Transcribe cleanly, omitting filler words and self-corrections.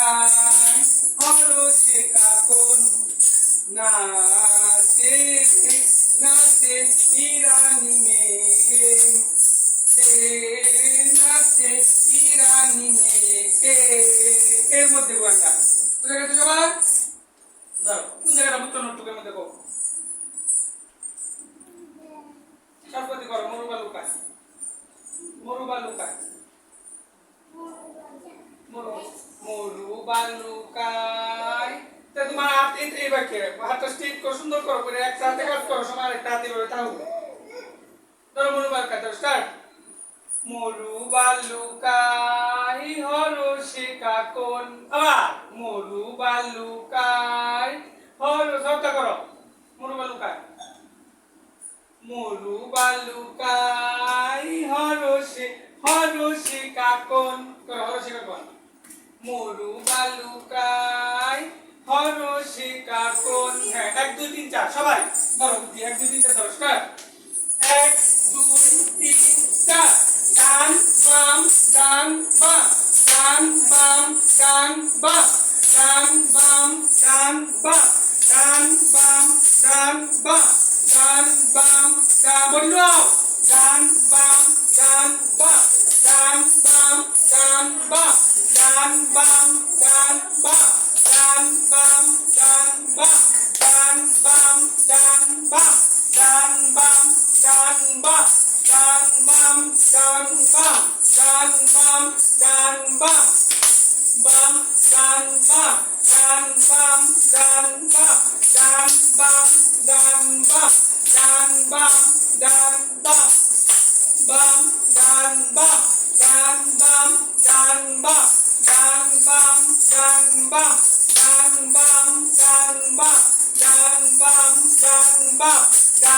বালুকায় হরসে কাকন নাচে নাচে ইরানি মেঘে নাচে ইরানি মেঘে। এর মধ্যে গানটা বুঝে গেছে সবাই? দাও কোন জায়গাটা মুক্ত নোটটুকের মধ্যে কো সর্বতি করো মরুবালুকায় মরুবালুকায় মরুবালুকায়। তা তোমার হাত এইবার কে হাতটা স্ট্রেট করো, সুন্দর করো করে একটা হাতে কাজ করো, সময় একটা হাতে এভাবে তাহলে ধরো মরুবালুকায় ধরো স্টার্ট। মরুবালুকায় হরসে কাকন, আবার মরুবালুকায় হর শব্দ করো মরুবালুকায় মরুবালুকায় হরসে হরসে কাকন করো হরসে কাকন মরুবালুকায় হরসে কাকন। হ্যাঁ 1 2 3 4 সবাই ধরো 1 2 3 4 ধরো স্টার্ট। 1 2 3 4 ডান বাম ডান বাম ডান বাম ডান বাম ডান বাম ডান বাম ডান বাম ডান বাম ডান বাম ডান বলো ডান বাম ডান বাম ডান বাম ডান বাম ডান বাম ডান বাম ডান বাম ডান বাম ডান বাম ডান বাম ডান বাম ডান বাম ডান বাম ডান বাম ডান বাম ডান বাম bam dan bam dan bam dan bam dan bam dan bam dan bam dan bam bam dan bam dan bam dan bam dan bam dan bam dan bam dan bam dan bam dan bam dan